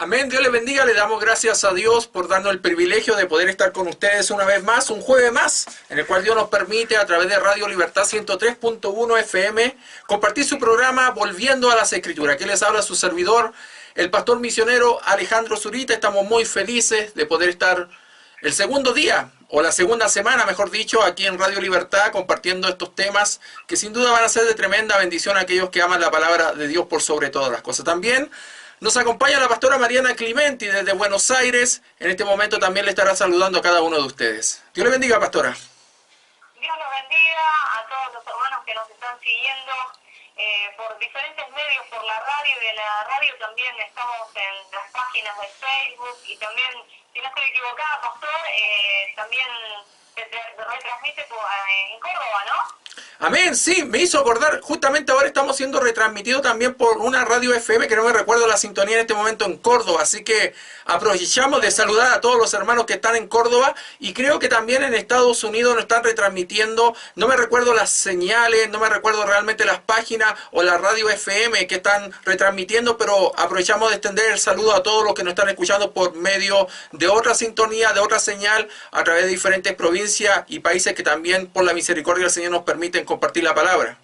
Amén, Dios les bendiga, le damos gracias a Dios por darnos el privilegio de poder estar con ustedes una vez más, un jueves más, en el cual Dios nos permite a través de Radio Libertad 103.1 FM compartir su programa Volviendo a las Escrituras. Aquí les habla su servidor, el pastor misionero Alejandro Zurita. Estamos muy felices de poder estar el segundo día, o la segunda semana, mejor dicho, aquí en Radio Libertad, compartiendo estos temas que sin duda van a ser de tremenda bendición a aquellos que aman la palabra de Dios por sobre todas las cosas. También nos acompaña la pastora Mariana Climenti desde Buenos Aires. En este momento también le estará saludando a cada uno de ustedes. Dios le bendiga, pastora. Dios los bendiga a todos los hermanos que nos están siguiendo por diferentes medios, por la radio, y en la radio también estamos en las páginas de Facebook, y también, si no estoy equivocada, pastor, también se retransmite en Córdoba, ¿no? Amén, sí, me hizo acordar, justamente ahora estamos siendo retransmitidos también por una radio FM, que no me recuerdo la sintonía en este momento, en Córdoba, así que aprovechamos de saludar a todos los hermanos que están en Córdoba, y creo que también en Estados Unidos nos están retransmitiendo, no me recuerdo las señales, no me recuerdo realmente las páginas o la radio FM que están retransmitiendo, pero aprovechamos de extender el saludo a todos los que nos están escuchando por medio de otra sintonía, de otra señal, a través de diferentes provincias y países que también por la misericordia del Señor nos permiten compartir la palabra.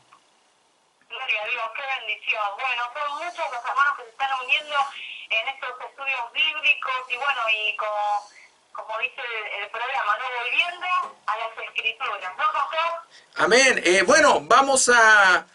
Gloria a Dios, qué bendición. Bueno, son muchos los hermanos que se están uniendo en estos estudios bíblicos, y bueno, y como dice el programa, ¿no? Volviendo a las Escrituras, ¿no, pastor? Amén. Bueno, vamos a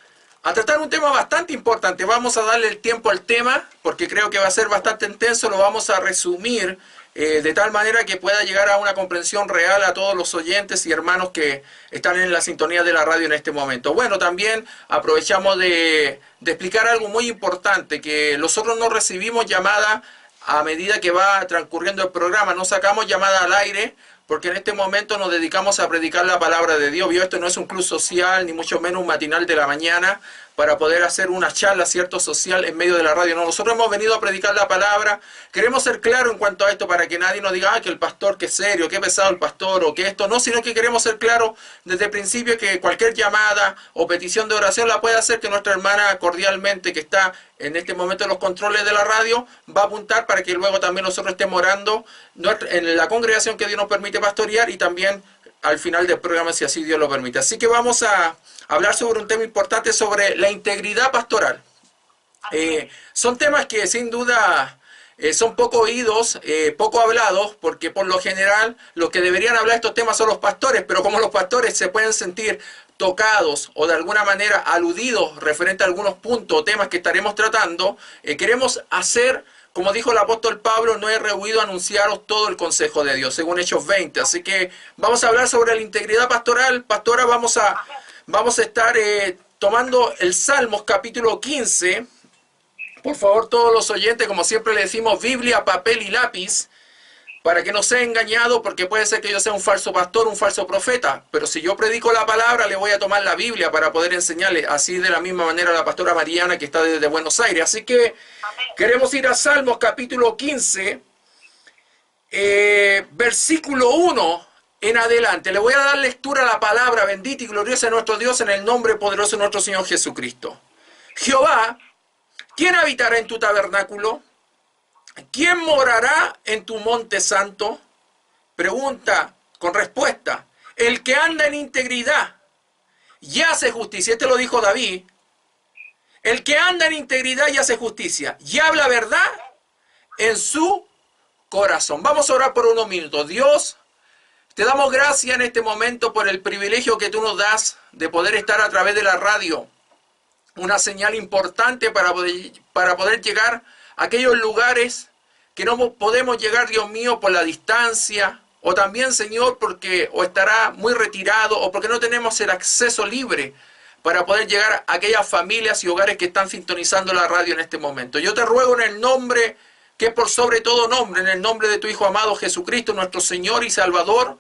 tratar un tema bastante importante. Vamos a darle el tiempo al tema, porque creo que va a ser bastante intenso. Lo vamos a resumir de tal manera que pueda llegar a una comprensión real a todos los oyentes y hermanos que están en la sintonía de la radio en este momento. Bueno, también aprovechamos de explicar algo muy importante, que nosotros no recibimos llamada a medida que va transcurriendo el programa, no sacamos llamada al aire, porque en este momento nos dedicamos a predicar la palabra de Dios. Esto no es un club social, ni mucho menos un matinal de la mañana, para poder hacer una charla, cierto, social en medio de la radio. No, nosotros hemos venido a predicar la palabra. Queremos ser claros en cuanto a esto para que nadie nos diga, que el pastor, que serio, que pesado el pastor, o que esto. No, sino que queremos ser claros desde el principio, que cualquier llamada o petición de oración la puede hacer, que nuestra hermana cordialmente, que está en este momento en los controles de la radio, va a apuntar para que luego también nosotros estemos orando en la congregación que Dios nos permite pastorear, y también al final del programa, si así Dios lo permite. Así que vamos a hablar sobre un tema importante, sobre la integridad pastoral. Son temas que sin duda son poco oídos, poco hablados, porque por lo general los que deberían hablar estos temas son los pastores, pero como los pastores se pueden sentir tocados o de alguna manera aludidos referente a algunos puntos o temas que estaremos tratando, queremos hacer, como dijo el apóstol Pablo, no he rehuido anunciaros todo el consejo de Dios, según Hechos 20. Así que vamos a hablar sobre la integridad pastoral. Pastora, vamos a estar tomando el Salmos capítulo 15. Por favor, todos los oyentes, como siempre le decimos, Biblia, papel y lápiz, para que no sea engañado, porque puede ser que yo sea un falso pastor, un falso profeta, pero si yo predico la palabra, le voy a tomar la Biblia para poder enseñarle, así de la misma manera a la pastora Mariana, que está desde Buenos Aires. Así que queremos ir a Salmos capítulo 15, versículo 1 en adelante. Le voy a dar lectura a la palabra bendita y gloriosa de nuestro Dios, en el nombre poderoso de nuestro Señor Jesucristo. Jehová, ¿quién habitará en tu tabernáculo? ¿Quién morará en tu monte santo? Pregunta con respuesta. El que anda en integridad y hace justicia. Este lo dijo David. El que anda en integridad y hace justicia y habla verdad en su corazón. Vamos a orar por unos minutos. Dios, te damos gracias en este momento por el privilegio que tú nos das de poder estar a través de la radio. Una señal importante para poder llegar a aquellos lugares que no podemos llegar, Dios mío, por la distancia, o también, Señor, porque o estará muy retirado, o porque no tenemos el acceso libre para poder llegar a aquellas familias y hogares que están sintonizando la radio en este momento. Yo te ruego en el nombre que es por sobre todo nombre, en el nombre de tu Hijo amado Jesucristo, nuestro Señor y Salvador,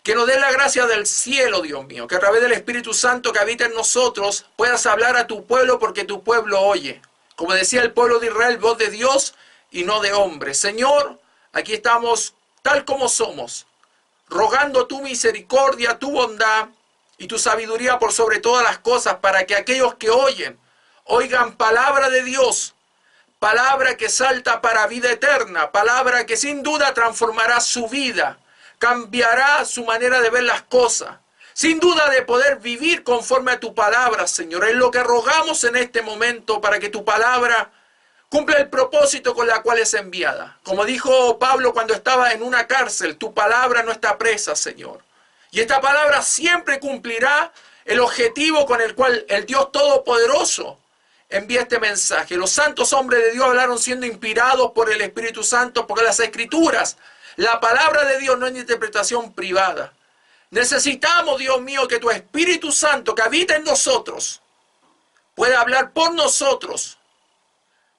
que nos dé la gracia del cielo, Dios mío, que a través del Espíritu Santo que habita en nosotros puedas hablar a tu pueblo, porque tu pueblo oye. Como decía el pueblo de Israel, voz de Dios y no de hombre. Señor, aquí estamos tal como somos, rogando tu misericordia, tu bondad y tu sabiduría por sobre todas las cosas, para que aquellos que oigan palabra de Dios, palabra que salta para vida eterna, palabra que sin duda transformará su vida, cambiará su manera de ver las cosas, sin duda de poder vivir conforme a tu palabra, Señor. Es lo que rogamos en este momento para que tu palabra cumpla el propósito con la cual es enviada. Como dijo Pablo cuando estaba en una cárcel, tu palabra no está presa, Señor. Y esta palabra siempre cumplirá el objetivo con el cual el Dios Todopoderoso envía este mensaje. Los santos hombres de Dios hablaron siendo inspirados por el Espíritu Santo, porque las Escrituras, la palabra de Dios no es interpretación privada. Necesitamos, Dios mío, que tu Espíritu Santo que habita en nosotros pueda hablar por nosotros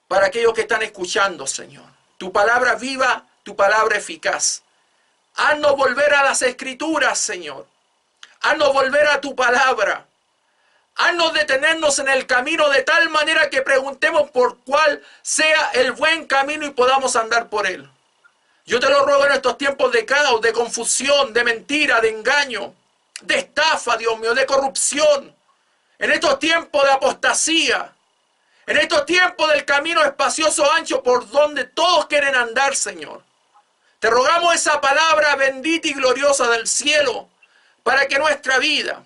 para aquellos que están escuchando, Señor. Tu palabra viva, tu palabra eficaz. Haznos volver a las Escrituras, Señor. Haznos volver a tu palabra. Haznos detenernos en el camino de tal manera que preguntemos por cuál sea el buen camino y podamos andar por él. Yo te lo ruego en estos tiempos de caos, de confusión, de mentira, de engaño, de estafa, Dios mío, de corrupción. En estos tiempos de apostasía. En estos tiempos del camino espacioso ancho por donde todos quieren andar, Señor. Te rogamos esa palabra bendita y gloriosa del cielo para que nuestra vida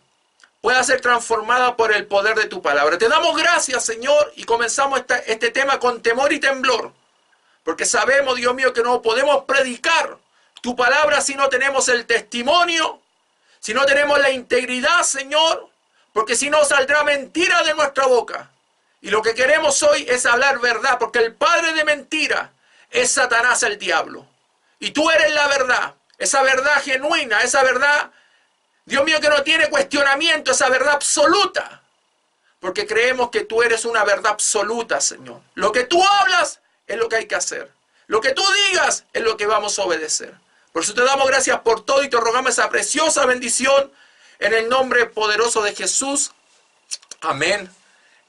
pueda ser transformada por el poder de tu palabra. Te damos gracias, Señor, y comenzamos este tema con temor y temblor, porque sabemos, Dios mío, que no podemos predicar tu palabra si no tenemos el testimonio, si no tenemos la integridad, Señor, porque si no saldrá mentira de nuestra boca. Y lo que queremos hoy es hablar verdad, porque el padre de mentira es Satanás, el diablo. Y tú eres la verdad, esa verdad genuina, esa verdad, Dios mío, que no tiene cuestionamiento, esa verdad absoluta. Porque creemos que tú eres una verdad absoluta, Señor. Lo que tú hablas es lo que hay que hacer. Lo que tú digas es lo que vamos a obedecer. Por eso te damos gracias por todo y te rogamos esa preciosa bendición en el nombre poderoso de Jesús. Amén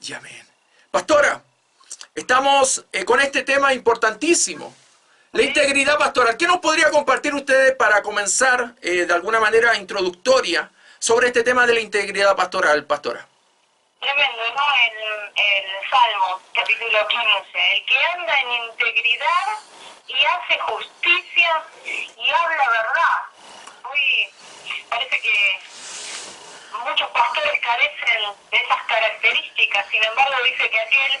y amén. Pastora, estamos con este tema importantísimo. La integridad pastoral. ¿Qué nos podría compartir ustedes para comenzar de alguna manera introductoria sobre este tema de la integridad pastoral, pastora? Tremendo, ¿no? El Salmo, capítulo 15. El que anda en integridad y hace justicia y habla verdad. Hoy parece que muchos pastores carecen de esas características. Sin embargo, dice que aquel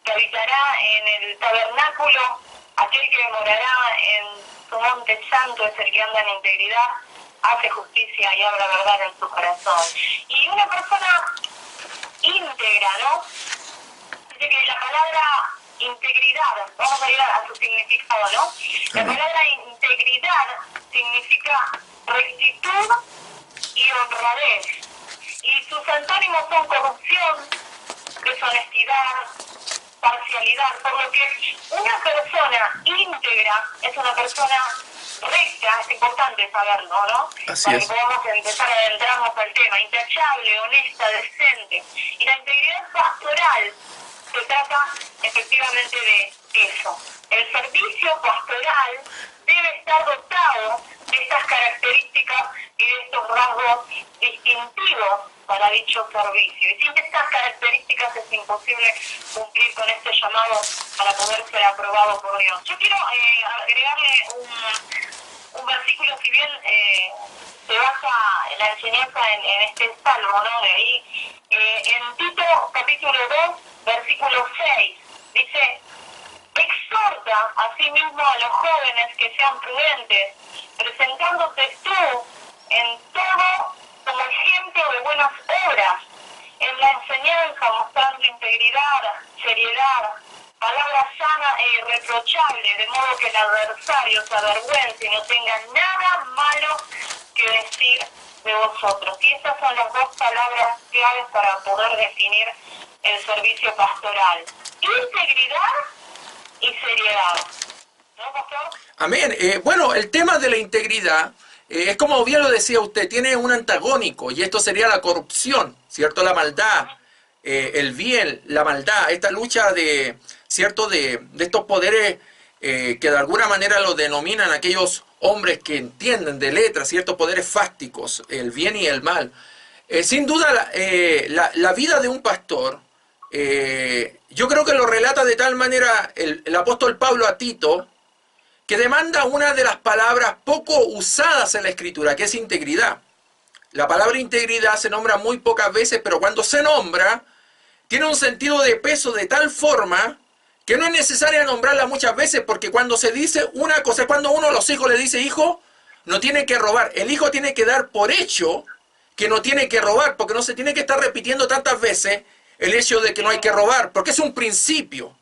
que habitará en el tabernáculo, aquel que morará en su monte santo, es el que anda en integridad, hace justicia y habla verdad en su corazón. Y una persona íntegra, ¿no? Dice que la palabra integridad, vamos a ir a su significado, ¿no? La palabra integridad significa rectitud y honradez. Y sus antónimos son corrupción, deshonestidad, parcialidad, por lo que una persona íntegra es una persona recta, es importante saberlo, ¿no? Así para es. que podamos empezar a adentrarnos al tema, intachable, honesta, decente. Y la integridad pastoral se trata efectivamente de eso. El servicio pastoral debe estar dotado de estas características y de estos rasgos distintivos para dicho servicio. Y sin estas características es imposible cumplir con este llamado para poder ser aprobado por Dios. Yo quiero agregarle un versículo, si bien se basa en la enseñanza en este salmo, ¿no? De ahí, en Tito capítulo 2, versículo 6, dice: exhorta asimismo a los jóvenes que sean prudentes, presentándote tú en todo como ejemplo de buenas obras, en la enseñanza mostrando integridad, seriedad, palabra sana e irreprochable, de modo que el adversario se avergüence y no tenga nada malo que decir de vosotros. Y estas son las dos palabras claves para poder definir el servicio pastoral: integridad y seriedad. ¿No, pastor? Amén. Bueno, el tema de la integridad es como bien lo decía usted, tiene un antagónico y esto sería la corrupción, ¿cierto? La maldad, el bien, la maldad, esta lucha de, ¿cierto? De estos poderes que de alguna manera lo denominan aquellos hombres que entienden de letras, ciertos poderes fácticos, el bien y el mal. Sin duda, la vida de un pastor yo creo que lo relata de tal manera el apóstol Pablo a Tito, que demanda una de las palabras poco usadas en la Escritura, que es integridad. La palabra integridad se nombra muy pocas veces, pero cuando se nombra, tiene un sentido de peso de tal forma que no es necesario nombrarla muchas veces, porque cuando se dice una cosa, es cuando uno a los hijos le dice, hijo, no tiene que robar. El hijo tiene que dar por hecho que no tiene que robar, porque no se tiene que estar repitiendo tantas veces el hecho de que no hay que robar, porque es un principio.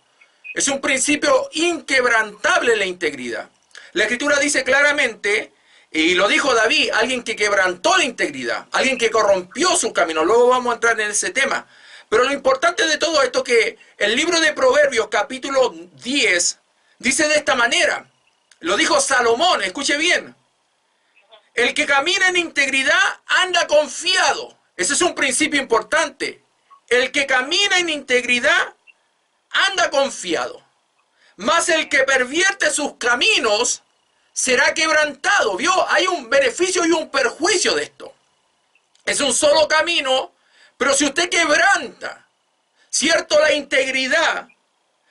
Es un principio inquebrantable la integridad. La Escritura dice claramente, y lo dijo David, alguien que quebrantó la integridad, alguien que corrompió su camino. Luego vamos a entrar en ese tema. Pero lo importante de todo esto es que el libro de Proverbios, capítulo 10, dice de esta manera. Lo dijo Salomón, escuche bien. El que camina en integridad anda confiado. Ese es un principio importante. El que camina en integridad anda confiado, mas el que pervierte sus caminos será quebrantado. ¿Vio? Hay un beneficio y un perjuicio de esto. Es un solo camino, pero si usted quebranta, cierto, la integridad,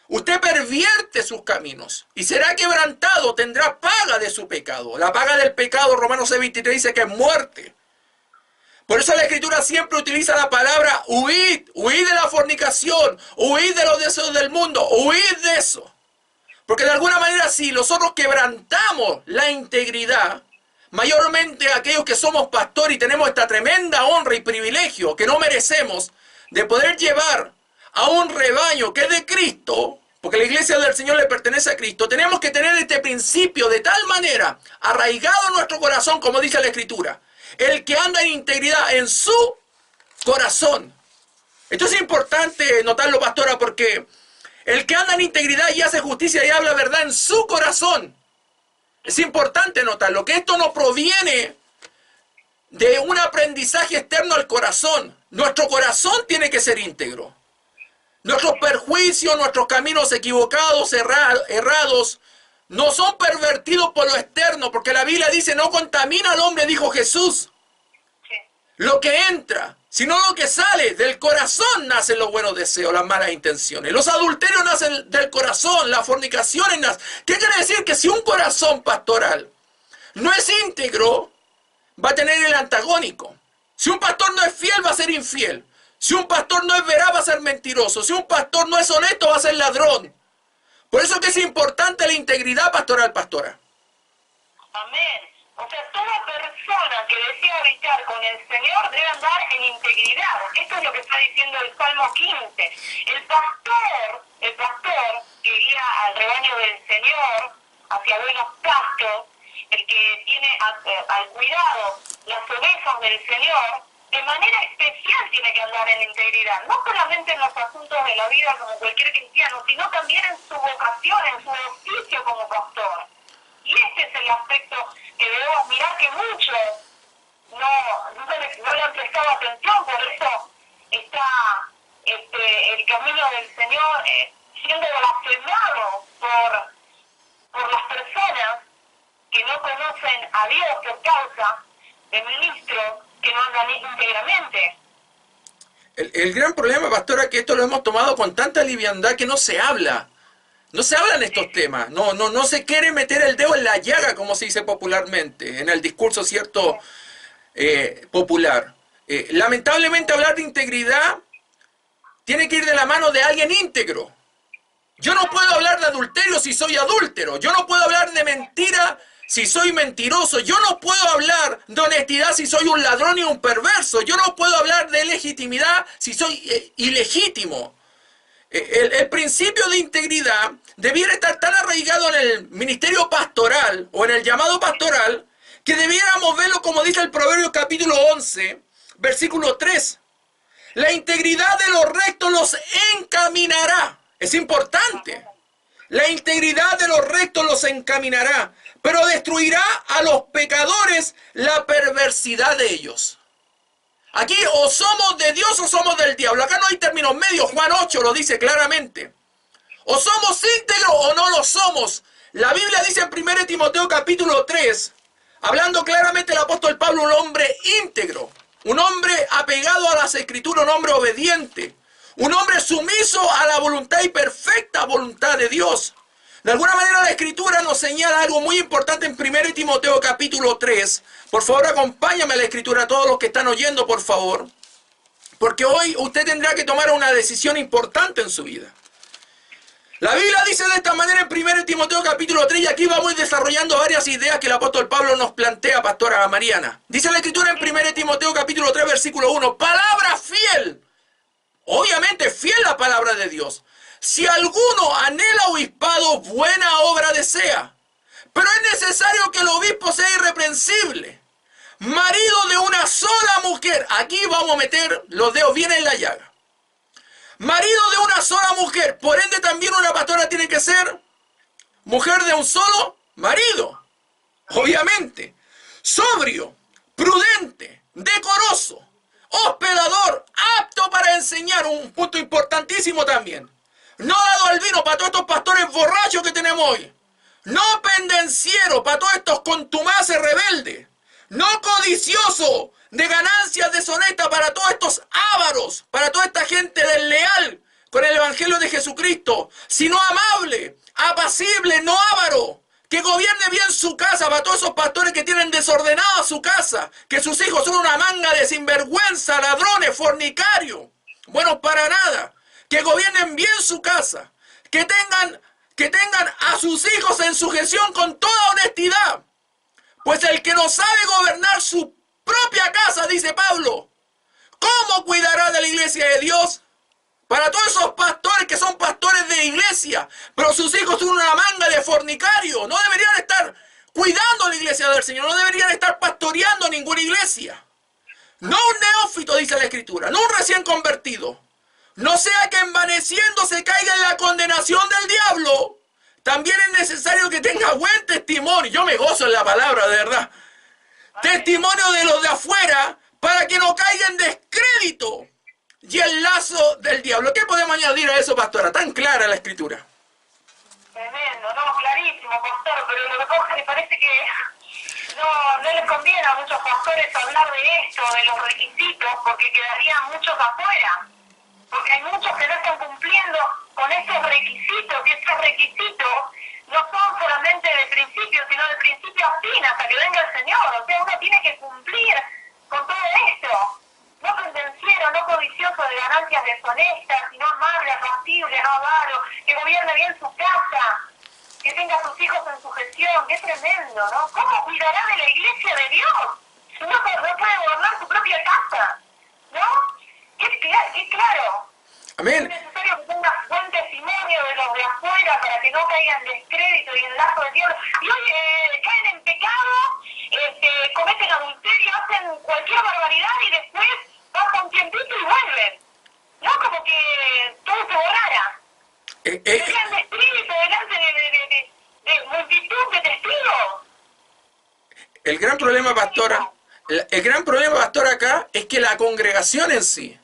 usted pervierte sus caminos y será quebrantado, tendrá paga de su pecado. La paga del pecado, Romanos 6:23 dice que es muerte. Por eso la Escritura siempre utiliza la palabra huid, huid de la fornicación, huid de los deseos del mundo, huid de eso. Porque de alguna manera si nosotros quebrantamos la integridad, mayormente aquellos que somos pastores y tenemos esta tremenda honra y privilegio que no merecemos de poder llevar a un rebaño que es de Cristo, porque la iglesia del Señor le pertenece a Cristo, tenemos que tener este principio de tal manera arraigado en nuestro corazón, como dice la Escritura. El que anda en integridad en su corazón. Esto es importante notarlo, pastora, porque el que anda en integridad y hace justicia y habla verdad en su corazón. Es importante notarlo, que esto no proviene de un aprendizaje externo al corazón. Nuestro corazón tiene que ser íntegro. Nuestros perjuicios, nuestros caminos equivocados, errados, no son pervertidos por lo externo, porque la Biblia dice, no contamina al hombre, dijo Jesús. Lo que entra, sino lo que sale. Del corazón nacen los buenos deseos, las malas intenciones. Los adulterios nacen del corazón, las fornicaciones nacen. ¿Qué quiere decir? Que si un corazón pastoral no es íntegro, va a tener el antagónico. Si un pastor no es fiel, va a ser infiel. Si un pastor no es veraz, va a ser mentiroso. Si un pastor no es honesto, va a ser ladrón. Por eso que es importante la integridad pastoral, pastora. Amén. O sea, toda persona que desea habitar con el Señor debe andar en integridad. Esto es lo que está diciendo el Salmo 15. El pastor que guía al rebaño del Señor hacia buenos pastos, el que tiene al cuidado las ovejas del Señor, de manera especial tiene que andar en integridad, no solamente en los asuntos de la vida como cualquier cristiano, sino también en su vocación, en su oficio como pastor. Y este es el aspecto que debemos mirar, que muchos no le han prestado atención. Por eso está el camino del Señor siendo blasfemado por las personas que no conocen a Dios por causa de ministros que no andan íntegramente. El gran problema, pastora, es que esto lo hemos tomado con tanta liviandad que no se habla. No se hablan estos temas. No se quiere meter el dedo en la llaga, como se dice popularmente, en el discurso cierto popular. Lamentablemente hablar de integridad tiene que ir de la mano de alguien íntegro. Yo no puedo hablar de adulterio si soy adúltero. Yo no puedo hablar de mentira si soy mentiroso. Yo no puedo hablar de honestidad si soy un ladrón y un perverso. Yo no puedo hablar de legitimidad si soy ilegítimo. El principio de integridad debiera estar tan arraigado en el ministerio pastoral o en el llamado pastoral que debiéramos verlo como dice el Proverbio capítulo 11, versículo 3. La integridad de los rectos los encaminará. Es importante. La integridad de los rectos los encaminará, pero destruirá a los pecadores la perversidad de ellos. Aquí o somos de Dios o somos del diablo. Acá no hay términos medios. Juan 8 lo dice claramente. O somos íntegros o no lo somos. La Biblia dice en 1 Timoteo capítulo 3, hablando claramente el apóstol Pablo, un hombre íntegro, un hombre apegado a las escrituras, un hombre obediente, Un hombre sumiso a la voluntad y perfecta voluntad de Dios. De alguna manera la Escritura nos señala algo muy importante en 1 Timoteo capítulo 3. Por favor, acompáñame a la Escritura, todos los que están oyendo, por favor. Porque hoy usted tendrá que tomar una decisión importante en su vida. La Biblia dice de esta manera en 1 Timoteo capítulo 3, y aquí vamos desarrollando varias ideas que el apóstol Pablo nos plantea, pastora Mariana. Dice la Escritura en 1 Timoteo capítulo 3, versículo 1, palabra fiel. Obviamente fiel la palabra de Dios. Si alguno anhela obispado, buena obra desea. Pero es necesario que el obispo sea irreprensible, marido de una sola mujer. Aquí vamos a meter los dedos bien en la llaga. Marido de una sola mujer. Por ende también una pastora tiene que ser mujer de un solo marido. Obviamente. Sobrio, prudente, decoroso, hospedador, apto para enseñar. Un punto importantísimo también. No dado al vino para todos estos pastores borrachos que tenemos hoy. No pendenciero para todos estos contumaces rebeldes. No codicioso de ganancias deshonestas para todos estos ávaros, para toda esta gente desleal con el evangelio de Jesucristo, sino amable, apacible, no avaro, que gobierne bien su casa, para todos esos pastores que tienen desordenada su casa, que sus hijos son una manga de sinvergüenza, ladrones, fornicarios, buenos para nada, que gobiernen bien su casa, que tengan a sus hijos en sujeción con toda honestidad. Pues el que no sabe gobernar su propia casa, dice Pablo, ¿cómo cuidará de la iglesia de Dios? Para todos esos pastores que son pastores de iglesia, pero sus hijos son una manga de fornicarios, no deberían estar cuidando la iglesia del Señor, no deberían estar pastoreando ninguna iglesia. No un neófito, dice la Escritura, no un recién convertido. No sea que envaneciéndose caiga en la condenación del diablo. También es necesario que tenga buen testimonio. Yo me gozo en la palabra, de verdad. Testimonio de los de afuera, para que no caiga en descrédito y el lazo del diablo. ¿Qué podemos añadir a eso, pastora? Tan clara la Escritura. Tremendo, no, clarísimo, pastor, pero lo que pasa es que me parece que no les conviene a muchos pastores hablar de esto, de los requisitos, porque quedarían muchos afuera. Porque hay muchos que no están cumpliendo con esos requisitos, y esos requisitos no son solamente de principio, sino de principio a fin, hasta que venga el Señor. O sea, uno tiene que cumplir con todo esto. No pendenciero, no codicioso de ganancias deshonestas, sino amable, apacible, no avaro, que gobierne bien su casa, que tenga a sus hijos en sujeción. ¡Qué tremendo!, ¿no? ¿Cómo cuidará de la iglesia de Dios si no puede gobernar su propia casa? ¿No? ¡Qué claro! Amén. Es necesario que tenga buen testimonio de los de afuera para que no caigan en descrédito y en lazo del diablo. Y hoy caen en pecado, cometen adulterio, hacen cualquier barbaridad y después pasa un tiempito y vuelven. ¿No? Como que todo se borrara. Serían descrédito delante de multitud de testigos. El gran problema, pastora, acá es que la congregación en sí,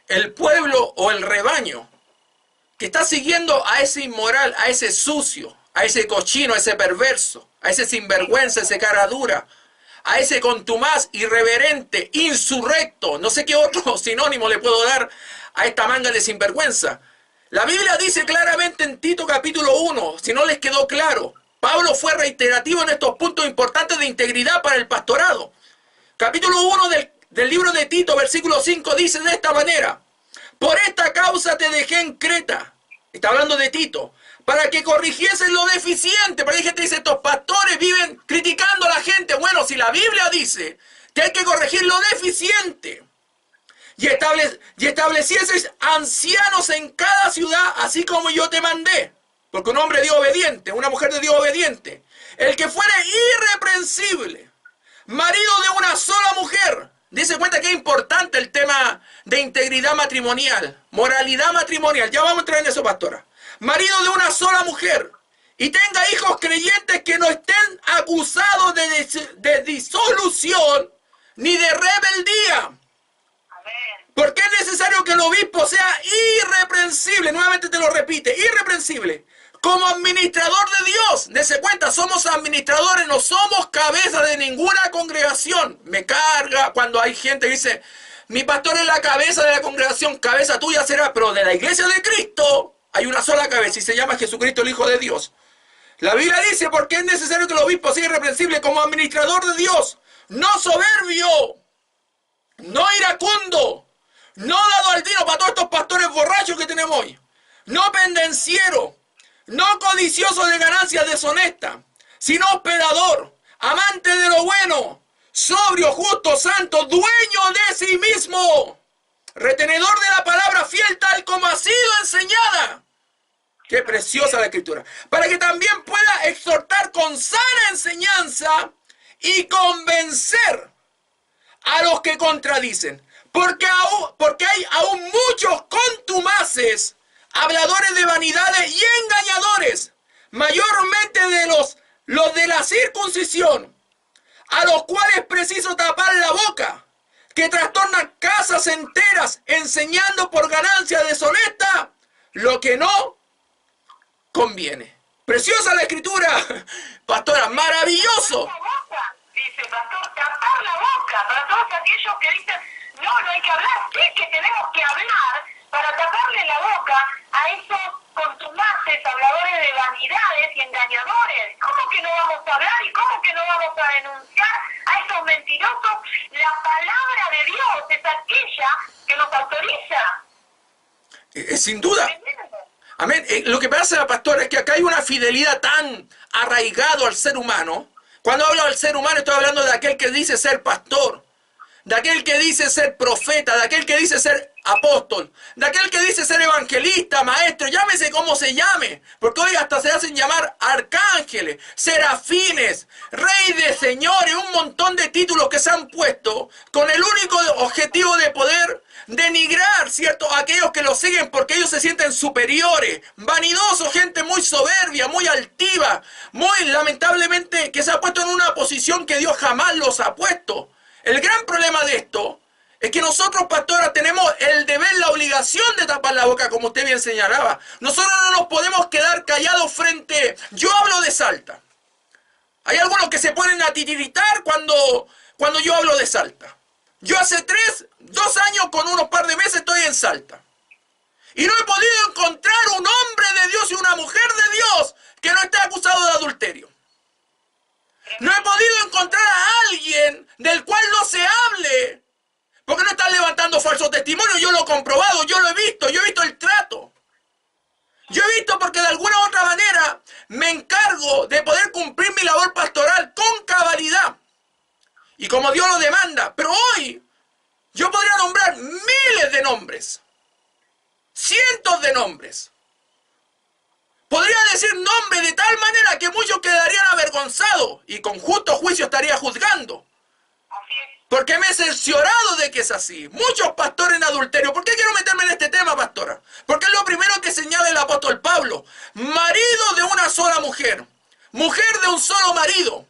el pueblo o el rebaño que está siguiendo a ese inmoral, a ese sucio, a ese cochino, a ese perverso, a ese sinvergüenza, a ese cara dura, a ese contumaz, irreverente, insurrecto, no sé qué otro sinónimo le puedo dar a esta manga de sinvergüenza. La Biblia dice claramente en Tito capítulo 1, si no les quedó claro, Pablo fue reiterativo en estos puntos importantes de integridad para el pastorado. Capítulo 1 del libro de Tito, versículo 5, dice de esta manera: por esta causa te dejé en Creta, está hablando de Tito, para que corrigiesen lo deficiente. Porque hay gente que dice, estos pastores viven criticando a la gente. Bueno, si la Biblia dice que hay que corregir lo deficiente, y establecieses ancianos en cada ciudad, así como yo te mandé, porque un hombre de Dios obediente, una mujer de Dios obediente, el que fuere irreprensible, marido de una sola mujer. Dice cuenta que es importante el tema de integridad matrimonial, moralidad matrimonial. Ya vamos a entrar en eso, pastora. Marido de una sola mujer y tenga hijos creyentes que no estén acusados de disolución ni de rebeldía. Amén. Porque es necesario que el obispo sea irreprensible. Nuevamente te lo repite, irreprensible. Como administrador de Dios. Dese cuenta, somos administradores, no somos cabeza de ninguna congregación. Me carga cuando hay gente que dice, Mi pastor es la cabeza de la congregación, cabeza tuya será, pero de la iglesia de Cristo hay una sola cabeza y se llama Jesucristo, el Hijo de Dios. La Biblia dice, porque es necesario que el obispo sea irreprensible como administrador de Dios, no soberbio, no iracundo, no dado al vino para todos estos pastores borrachos que tenemos hoy, no pendenciero, no codicioso de ganancias deshonestas, sino hospedador, amante de lo bueno, sobrio, justo, santo, dueño de sí mismo, retenedor de la palabra, fiel tal como ha sido enseñada. Qué preciosa la Escritura. Para que también pueda exhortar con sana enseñanza y convencer a los que contradicen. Porque hay aún muchos contumaces, habladores de vanidades y engañadores, mayormente de los de la circuncisión, a los cuales es preciso tapar la boca, que trastornan casas enteras, enseñando por ganancia deshonesta lo que no conviene. Preciosa la Escritura, pastora, maravilloso. Dice, pastor, tapar la boca para todos aquellos que dicen, no hay que hablar, sí que tenemos que hablar para taparle la boca a esos contumaces, habladores de vanidades y engañadores. ¿Cómo que no vamos a hablar y cómo que no vamos a denunciar a esos mentirosos? La palabra de Dios es aquella que nos autoriza. Sin duda. Amén. Lo que pasa, pastor, es que acá hay una fidelidad tan arraigado al ser humano. Cuando hablo del ser humano, estoy hablando de aquel que dice ser pastor, de aquel que dice ser profeta, de aquel que dice ser apóstol, de aquel que dice ser evangelista, maestro, llámese como se llame, porque hoy hasta se hacen llamar arcángeles, serafines, rey de señores, un montón de títulos que se han puesto con el único objetivo de poder denigrar, ¿cierto?, a aquellos que los siguen porque ellos se sienten superiores, vanidosos, gente muy soberbia, muy altiva, muy lamentablemente que se ha puesto en una posición que Dios jamás los ha puesto. El gran problema de esto es que nosotros, pastora, tenemos el deber, la obligación de tapar la boca, como usted bien señalaba. Nosotros no nos podemos quedar callados frente... Yo hablo de Salta. Hay algunos que se ponen a titiritar cuando yo hablo de Salta. Yo hace 2 años con unos par de meses estoy en Salta. Y no he podido encontrar un hombre de Dios y una mujer de Dios que no esté acusado de adulterio. No he podido encontrar a alguien del cual no se hable, porque no están levantando falsos testimonios. Yo lo he comprobado, yo lo he visto el trato. Yo he visto porque de alguna u otra manera me encargo de poder cumplir mi labor pastoral con cabalidad y como Dios lo demanda. Pero hoy yo podría nombrar miles de nombres, cientos de nombres. Podría decir nombres de tal manera que muchos quedarían avergonzados y con justo juicio estaría juzgando. Porque me he cerciorado de que es así. Muchos pastores en adulterio. ¿Por qué quiero meterme en este tema, pastora? Porque es lo primero que señala el apóstol Pablo. Marido de una sola mujer. Mujer de un solo marido.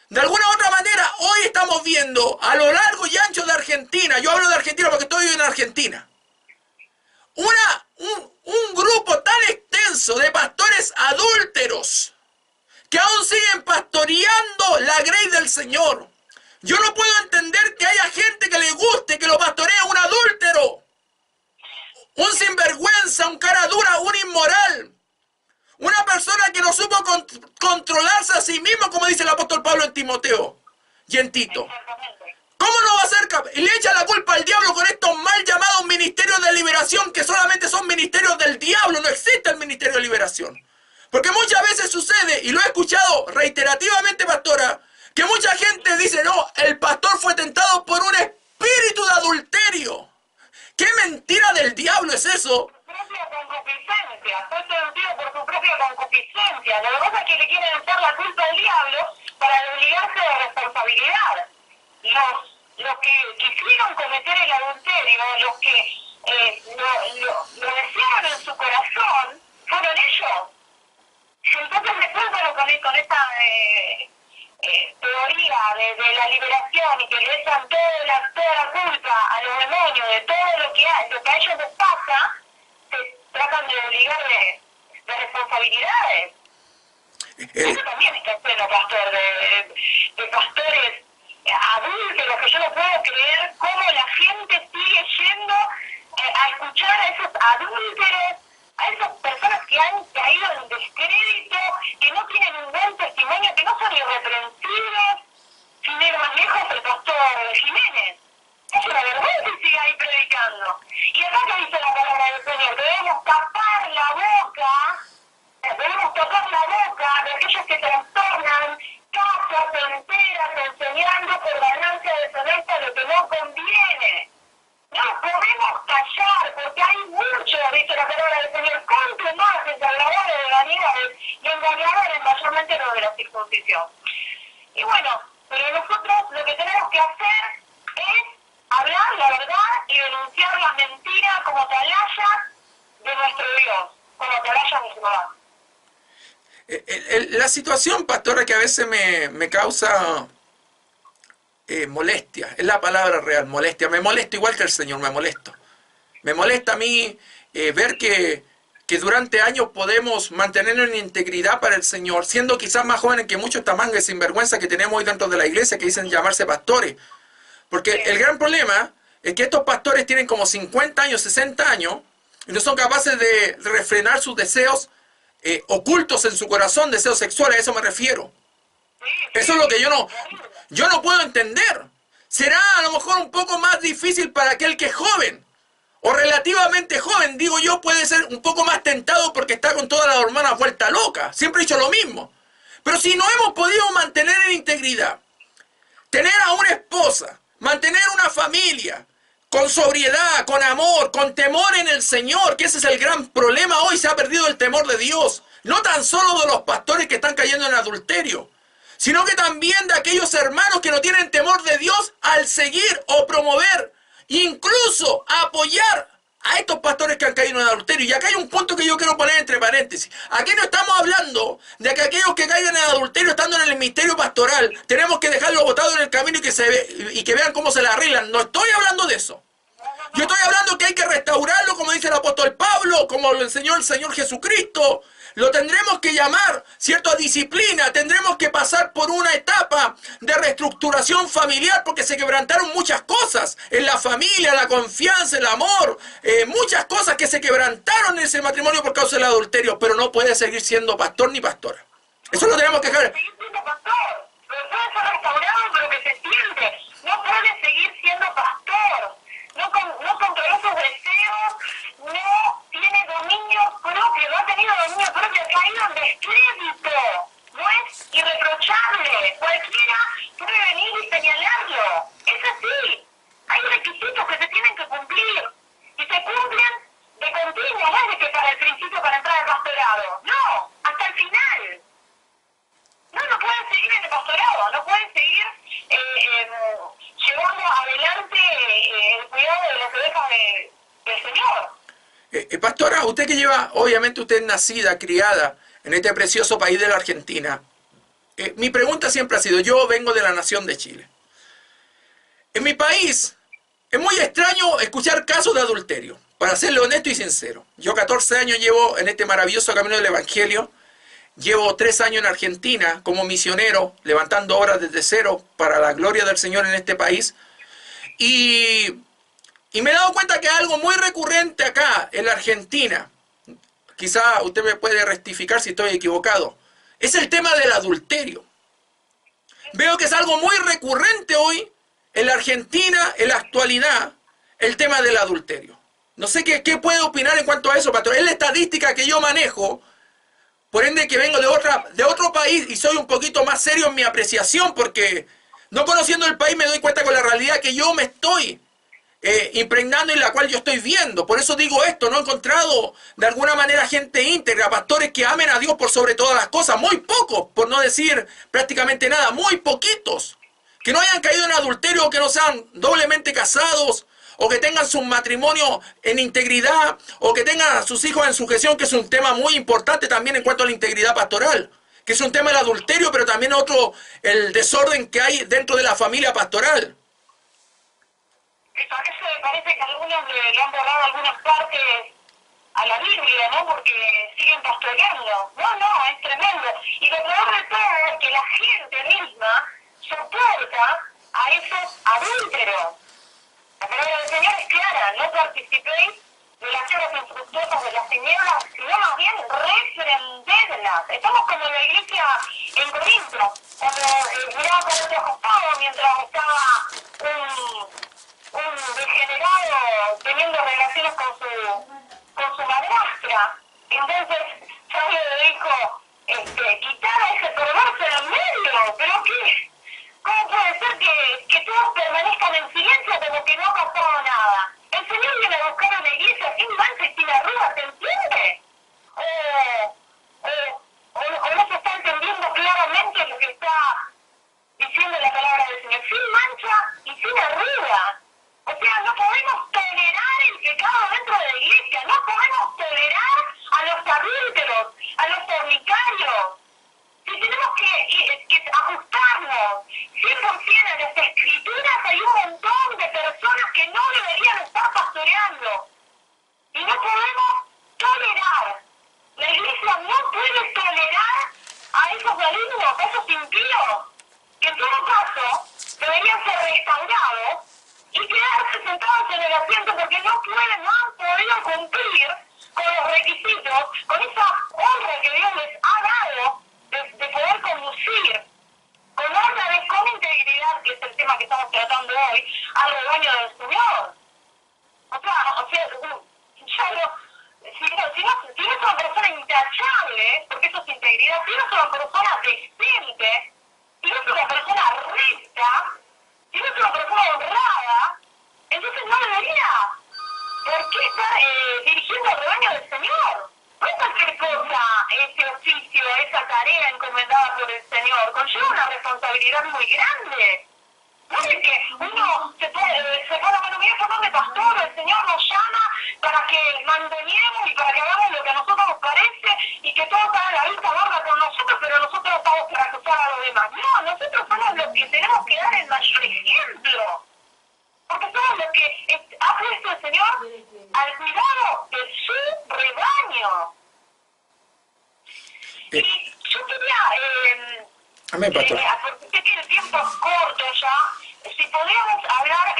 De alguna u otra manera, hoy estamos viendo a lo largo y ancho de Argentina. Yo hablo de Argentina porque estoy en Argentina. Un grupo tan extenso de pastores adúlteros que aún siguen pastoreando la grey del Señor. Yo no puedo entender que haya gente que le guste que lo pastoree un adúltero, un sinvergüenza, un cara dura, un inmoral, una persona que no supo controlarse a sí mismo, como dice el apóstol Pablo en Timoteo y en Tito. ¿Cómo no va a ser capaz? Y le echa la culpa al diablo con estos mal llamados ministerios de liberación que solamente son ministerios del diablo. No existe el ministerio de liberación. Porque muchas veces sucede, y lo he escuchado reiterativamente, pastora, que mucha gente dice, no, el pastor fue tentado por un espíritu de adulterio. ¿Qué mentira del diablo es eso? Propia concupiscencia, fue seducido por su propia concupiscencia. Lo que pasa es que le quieren echar la culpa al diablo para desligarse de responsabilidad. Los que quisieron cometer el adulterio, los que lo desearon en su corazón, fueron ellos. Entonces después, bueno, con esta teoría de la liberación y que le echan toda la culpa a los demonios de todo lo que a ellos les pasa, se tratan de obligar de responsabilidades. Eso también está pleno, pastor, de pastores adúlteros, que yo no puedo creer cómo la gente sigue yendo a escuchar a esos adúlteros, a esas personas que han caído en descrédito, que no tienen un buen testimonio, que no son irreprensibles, sin ir más lejos el pastor Jiménez. Es una vergüenza que siga ahí predicando. Y acá que dice la palabra del Señor, debemos tapar la boca de aquellos que trastornan casas enteras enseñando por ganancia deshonesta lo que no conviene. No podemos callar porque hay mucho, dice la palabra del Señor, contumaces, habladores de vanidades y engañadores, mayormente los de la circuncisión. Y bueno, pero nosotros lo que tenemos que hacer es hablar la verdad y denunciar la mentira como atalayas de nuestro Dios, como atalayas de Jehová. La situación, pastora, que a veces me causa molestia, es la palabra real, molestia. Me molesto igual que el Señor, me molesto. Me molesta a mí ver que durante años podemos mantenernos en integridad para el Señor, siendo quizás más jóvenes que muchos tamangues sinvergüenza que tenemos hoy dentro de la iglesia que dicen llamarse pastores. Porque el gran problema es que estos pastores tienen como 50 años, 60 años, y no son capaces de refrenar sus deseos ocultos en su corazón, deseos sexuales, a eso me refiero. Eso es lo que yo no puedo entender. Será a lo mejor un poco más difícil para aquel que es joven, o relativamente joven, digo yo, puede ser un poco más tentado porque está con todas las hormonas vuelta loca. Siempre he dicho lo mismo. Pero si no hemos podido mantener en integridad, tener a una esposa, mantener una familia, con sobriedad, con amor, con temor en el Señor, que ese es el gran problema hoy, se ha perdido el temor de Dios. No tan solo de los pastores que están cayendo en adulterio, sino que también de aquellos hermanos que no tienen temor de Dios al seguir o promover, incluso apoyar a estos pastores que han caído en adulterio. Y acá hay un punto que yo quiero poner entre paréntesis. Aquí no estamos hablando de que aquellos que caigan en adulterio estando en el ministerio pastoral, tenemos que dejarlos botados en el camino y que vean cómo se la arreglan. No estoy hablando de eso. Yo estoy hablando que hay que restaurarlo, como dice el apóstol Pablo, como lo enseñó el Señor Jesucristo. Lo tendremos que llamar, ¿cierto?, a disciplina. Tendremos que pasar por una etapa de reestructuración familiar porque se quebrantaron muchas cosas en la familia, la confianza, el amor, muchas cosas que se quebrantaron en ese matrimonio por causa del adulterio, pero no puede seguir siendo pastor ni pastora. Eso lo tenemos que dejar. Seguir siendo pastor, pero puede ser restaurado, pero que se siente. No puede seguir siendo pastor. No controla sus deseos, no tiene dominio propio, no ha tenido dominio propio, ha caído en descrédito. No es irreprochable. Cualquiera puede venir y señalarlo. Es así. Hay requisitos que se tienen que cumplir. Y se cumplen de continuo, no es de que para el principio para entrar al pastorado. No, hasta el final. No pueden seguir en el pastorado, no pueden seguir llevando adelante el cuidado de las ovejas del Señor. Pastora, usted que lleva, obviamente usted es nacida, criada en este precioso país de la Argentina. Mi pregunta siempre ha sido, yo vengo de la nación de Chile. En mi país es muy extraño escuchar casos de adulterio, para serle honesto y sincero. Yo 14 años llevo en este maravilloso camino del Evangelio. Llevo 3 años en Argentina como misionero, levantando obras desde cero para la gloria del Señor en este país. Y me he dado cuenta que hay algo muy recurrente acá en la Argentina. Quizá usted me puede rectificar si estoy equivocado. Es el tema del adulterio. Veo que es algo muy recurrente hoy en la Argentina, en la actualidad, el tema del adulterio. No sé qué puede opinar en cuanto a eso, pastor. Es la estadística que yo manejo. Por ende que vengo de otro país y soy un poquito más serio en mi apreciación porque no conociendo el país me doy cuenta con la realidad que yo me estoy impregnando y la cual yo estoy viendo. Por eso digo esto, no he encontrado de alguna manera gente íntegra, pastores que amen a Dios por sobre todas las cosas. Muy pocos, por no decir prácticamente nada, muy poquitos. Que no hayan caído en adulterio o que no sean doblemente casados, o que tengan su matrimonio en integridad, o que tengan a sus hijos en sujeción, que es un tema muy importante también en cuanto a la integridad pastoral, que es un tema del adulterio, pero también otro, el desorden que hay dentro de la familia pastoral. Parece que algunos le han borrado algunas partes a la Biblia, ¿no? Porque siguen pastoreando. No, es tremendo. Y lo peor de todo es que la gente misma soporta a esos adúlteros. La palabra del Señor es clara, no participéis de las obras infructuosas de las tinieblas, sino más bien reprendedlas. Estamos como la iglesia en Corinto, cuando miraba para otro costado mientras estaba un degenerado teniendo relaciones con su madrastra. Entonces Pablo le dijo, quitar a ese perverso en el medio, pero ¿qué? ¿Cómo puede ser que todos permanezcan en silencio como que no ha pasado nada? El Señor viene a buscar a una iglesia sin mancha y sin arrugas, ¿se entiende? O no se está entendiendo claramente lo que está diciendo la palabra del Señor, sin mancha y sin arruga. O sea, no podemos tolerar el pecado dentro de la iglesia, no podemos tolerar a los adúlteros, a los fornicarios. Si tenemos que ajustarnos 100% a las escrituras, hay un montón de personas que no deberían estar pastoreando. Y no podemos tolerar. La iglesia no puede tolerar a esos malignos, a esos impíos, que en todo caso deberían ser restaurados y quedarse sentados en el asiento porque no han podido cumplir con los requisitos, con esa honra que Dios les ha dado de poder conducir con órdenes, con integridad, que es el tema que estamos tratando hoy, al rebaño del Señor. Si no es una persona intachable, porque eso es integridad, si no es una persona decente, si no es una persona recta, si no es una persona honrada, entonces no debería. ¿Por qué estar dirigiendo el rebaño del Señor? No es cualquier cosa ese oficio, esa tarea encomendada por el Señor, conlleva una responsabilidad muy grande. No es que uno se pone, bueno, mira, Fernando pastor, el Señor nos llama para que mantenemos y para que hagamos lo que a nosotros nos parece y que todos hagan la vista gorda con nosotros, pero nosotros estamos para acusar a los demás. No, nosotros somos los que tenemos que dar el mayor ejemplo. Porque somos los que ha puesto el Señor al cuidado de su rebaño. Y yo quería, amén, pastor. porque sé que el tiempo es corto ya, si podíamos hablar,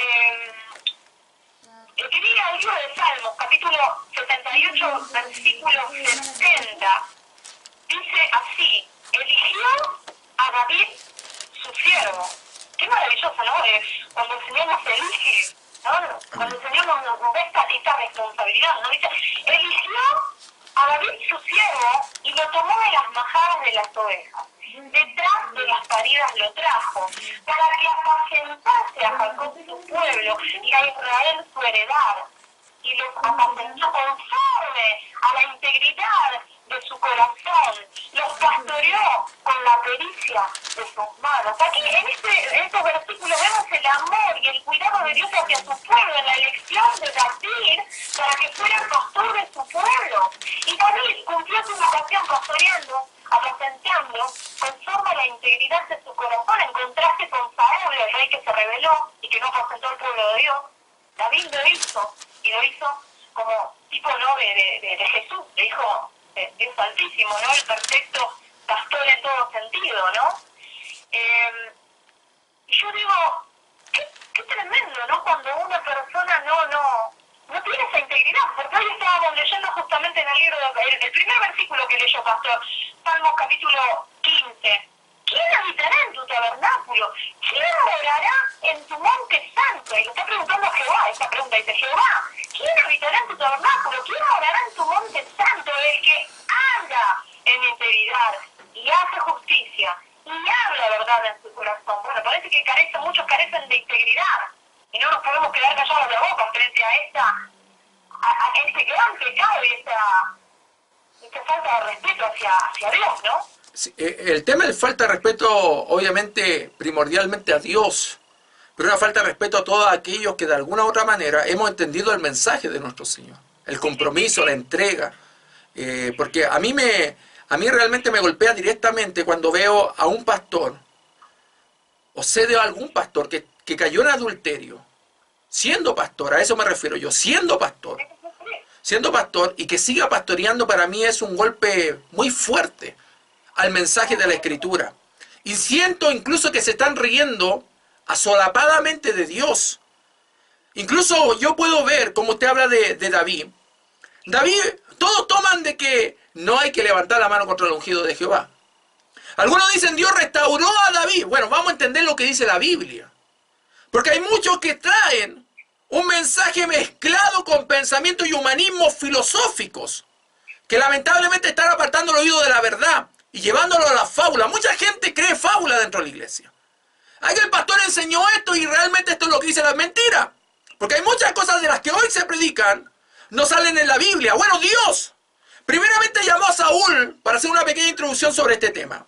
quería el libro de Salmos, capítulo 78, versículo 70, dice así, eligió a David su siervo. Qué maravilloso, ¿no? Cuando el Señor nos elige, ¿no? Cuando el Señor nos da esta responsabilidad, ¿no? Dice, eligió a David su siervo y lo tomó de las majadas de las ovejas. Detrás de las paridas lo trajo, para que apacentase a Jacob su pueblo y a Israel su heredad. Y los apacentó conforme a la integridad de su corazón, los pastoreó con la pericia de sus manos. Aquí en estos versículos vemos el amor y el cuidado de Dios hacia su pueblo, en la elección de David para que fuera el pastor de su pueblo. Y David cumplió su vocación pastoreando, apacentando, conforme a la integridad de su corazón, en contraste con Saúl, el rey que se rebeló y que no apacentó al pueblo de Dios. David lo hizo, y lo hizo como tipo, ¿no?, de Jesús, le dijo Dios Altísimo, ¿no?, el perfecto pastor en todo sentido, ¿no? Y yo digo, qué tremendo, ¿no?, cuando una persona no tiene esa integridad, porque hoy estábamos leyendo justamente en el libro, el primer versículo que leyó Pastor, Salmos capítulo 15. ¿Quién habitará en tu tabernáculo? ¿Quién morará en tu monte santo? Y le está preguntando Jehová, esta pregunta dice Jehová, ¿quién habitará en tu tabernáculo? ¿Quién morará en tu monte santo? El que anda en integridad y hace justicia y habla verdad en su corazón. Bueno, parece que muchos carecen de integridad y no nos podemos quedar callados la boca frente a este gran pecado y esta falta de respeto hacia Dios, ¿no? Sí, el tema de falta de respeto, obviamente, primordialmente a Dios, pero una falta de respeto a todos aquellos que de alguna u otra manera hemos entendido el mensaje de nuestro Señor, el compromiso, la entrega, porque a mí realmente me golpea directamente cuando veo a un pastor, o sé de algún pastor que cayó en adulterio, siendo pastor, a eso me refiero yo, siendo pastor y que siga pastoreando, para mí es un golpe muy fuerte al mensaje de la Escritura. Y siento incluso que se están riendo asolapadamente de Dios. Incluso yo puedo ver, como usted habla de David, David, todos toman de que no hay que levantar la mano contra el ungido de Jehová. Algunos dicen Dios restauró a David. Bueno, vamos a entender lo que dice la Biblia. Porque hay muchos que traen un mensaje mezclado con pensamientos y humanismos filosóficos que lamentablemente están apartando el oído de la verdad y llevándolo a la fábula. Mucha gente cree fábula dentro de la iglesia. Ay, que el pastor enseñó esto y realmente esto es lo que dice la mentira. Porque hay muchas cosas de las que hoy se predican no salen en la Biblia. Bueno, Dios primeramente llamó a Saúl para hacer una pequeña introducción sobre este tema.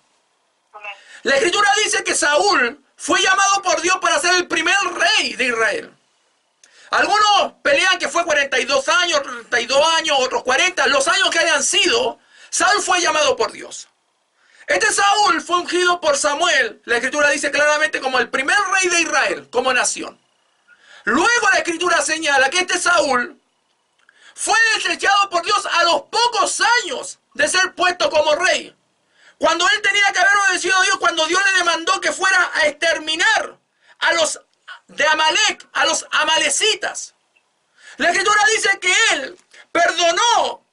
La Escritura dice que Saúl fue llamado por Dios para ser el primer rey de Israel. Algunos pelean que fue 42 años, 32 años, otros 40, los años que hayan sido, Saúl fue llamado por Dios. Este Saúl fue ungido por Samuel, la Escritura dice claramente como el primer rey de Israel, como nación. Luego la Escritura señala que este Saúl fue desechado por Dios a los pocos años de ser puesto como rey. Cuando él tenía que haber obedecido a Dios, cuando Dios le demandó que fuera a exterminar a los de Amalek, a los amalecitas. La Escritura dice que él perdonó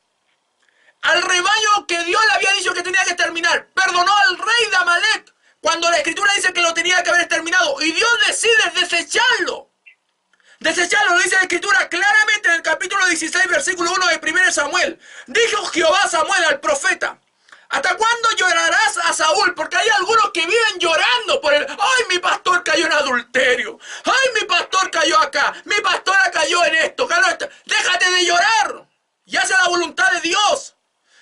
al rebaño que Dios le había dicho que tenía que exterminar. Perdonó al rey de Amalek cuando la Escritura dice que lo tenía que haber exterminado. Y Dios decide desecharlo. Desecharlo, lo dice la Escritura claramente en el capítulo 16, versículo 1 de 1 Samuel. Dijo Jehová a Samuel, al profeta: ¿hasta cuándo llorarás a Saúl? Porque hay algunos que viven llorando por él. ¡Ay, mi pastor cayó en adulterio! ¡Ay, mi pastor cayó acá! ¡Mi pastora cayó en esto! ¡Déjate de llorar! Y hace la voluntad de Dios.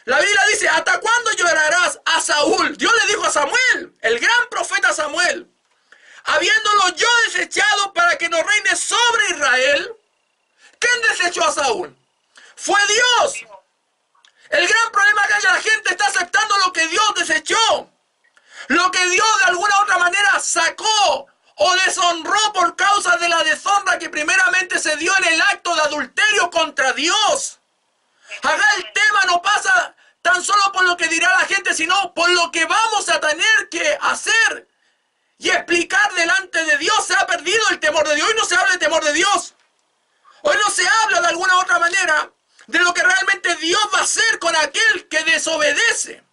La Biblia dice: ¿hasta cuándo llorarás a Saúl? Dios le dijo a Samuel, el gran profeta Samuel: habiéndolo yo desechado para que no reine sobre Israel. ¿Quién desechó a Saúl? Fue Dios. El gran problema es que la gente está aceptando lo que Dios desechó. Lo que Dios de alguna u otra manera sacó o deshonró por causa de la deshonra que primeramente se dio en el acto de adulterio contra Dios. Acá el tema no pasa tan solo por lo que dirá la gente, sino por lo que vamos a tener que hacer y explicar delante de Dios. Se ha perdido el temor de Dios. Hoy no se habla de temor de Dios. Hoy no se habla de alguna u otra manera de lo que realmente Dios va a hacer con aquel que desobedece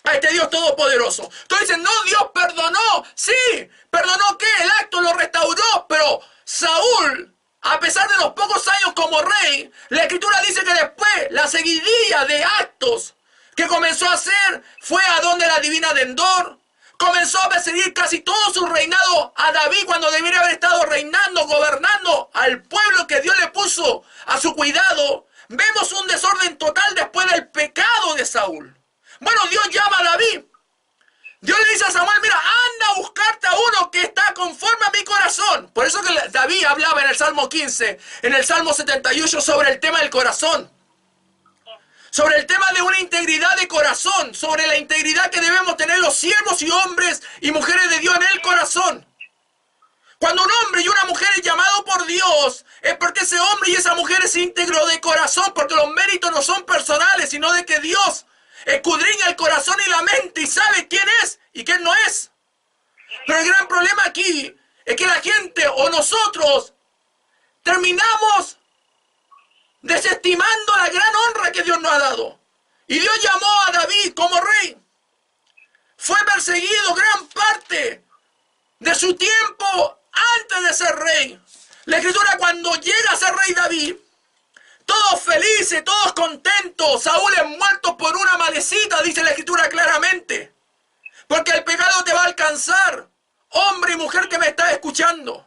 a este Dios todopoderoso. Entonces dicen: no, Dios perdonó. Sí, perdonó que el acto lo restauró, pero Saúl, a pesar de los pocos años como rey, la Escritura dice que después la seguidilla de actos que comenzó a hacer fue a donde la divina de Endor. Comenzó a perseguir casi todo su reinado a David cuando debería haber estado reinando, gobernando al pueblo que Dios le puso a su cuidado. Vemos un desorden total después del pecado de Saúl. Bueno, Dios llama a David. Dios le dice a Samuel: mira, anda a buscarte a uno que está conforme a mi corazón. Por eso que David hablaba en el Salmo 15, en el Salmo 78 sobre el tema del corazón. Sobre el tema de una integridad de corazón, sobre la integridad que debemos tener los siervos y hombres y mujeres de Dios en el corazón. Cuando un hombre y una mujer es llamado por Dios, es porque ese hombre y esa mujer es íntegro de corazón, porque los méritos no son personales, sino de que Dios escudriña el corazón y la mente y sabe quién es y quién no es. Pero el gran problema aquí es que la gente o nosotros terminamos desestimando la gran honra que Dios nos ha dado. Y Dios llamó a David como rey. Fue perseguido gran parte de su tiempo antes de ser rey. La Escritura, cuando llega a ser rey David, todos felices, todos contentos. Saúl es muerto por una malecita, dice la Escritura claramente. Porque el pecado te va a alcanzar, hombre y mujer que me estás escuchando.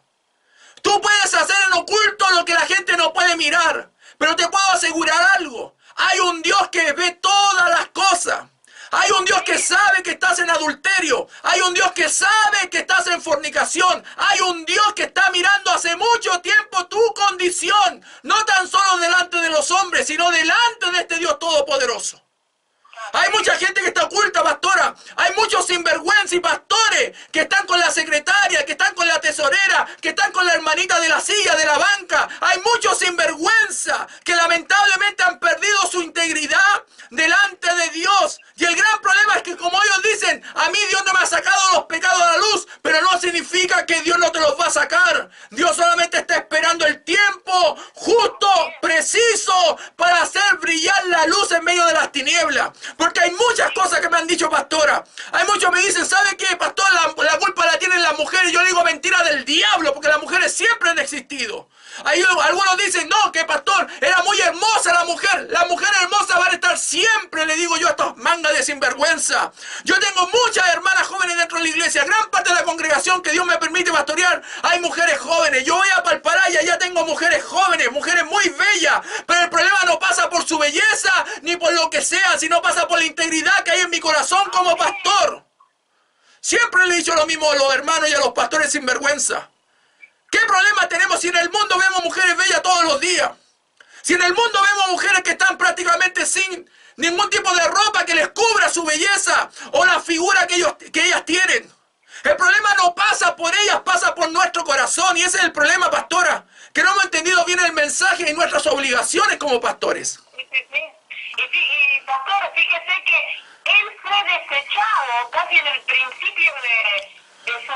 Tú puedes hacer en oculto lo que la gente no puede mirar. Pero te puedo asegurar algo. Hay un Dios que ve todas las cosas. Hay un Dios que sabe que estás en adulterio. Hay un Dios que sabe que estás en fornicación. Hay un Dios que está mirando hace mucho tiempo tu condición. No tan solo delante de los hombres, sino delante de este Dios todopoderoso. Hay mucha gente que está oculta, pastora. Hay muchos sinvergüenza y pastores que están con la secretaria, que están con la tesorera, que están con la hermanita de la silla, de la banca. Hay muchos sinvergüenza que lamentablemente han perdido su integridad delante de Dios. Y el gran problema es que, como ellos dicen, a mí Dios no me ha sacado los pecados a la luz, pero no significa que Dios no te los va a sacar. Dios solamente está esperando el llamado para hacer brillar la luz en medio de las tinieblas. Porque hay muchas cosas que me han dicho, pastora. Hay muchos que me dicen, ¿sabe qué, pastor? La culpa la tienen las mujeres. Yo digo, mentira del diablo, porque las mujeres siempre han existido. Algunos dicen, no, que pastor, era muy hermosa la mujer. Las mujeres hermosas van a estar siempre, le digo yo a estos mangas de sinvergüenza. Yo tengo muchas hermanas jóvenes dentro de la iglesia. Gran parte de la congregación que Dios me permite pastorear, hay mujeres jóvenes. Yo voy a Palparaya, ya tengo mujeres jóvenes, mujeres muy bellas. Pero el problema no pasa por su belleza, ni por lo que sea, sino pasa por la integridad que hay en mi corazón como pastor. Siempre le he dicho lo mismo a los hermanos y a los pastores sinvergüenza. ¿Qué problema tenemos si en el mundo vemos mujeres bellas todos los días? Si en el mundo vemos mujeres que están prácticamente sin ningún tipo de ropa que les cubra su belleza o la figura que ellas tienen. El problema no pasa por ellas, pasa por nuestro corazón. Y ese es el problema, pastora, que no hemos entendido bien el mensaje y nuestras obligaciones como pastores. Y pastor, fíjese que él fue desechado casi en el principio de su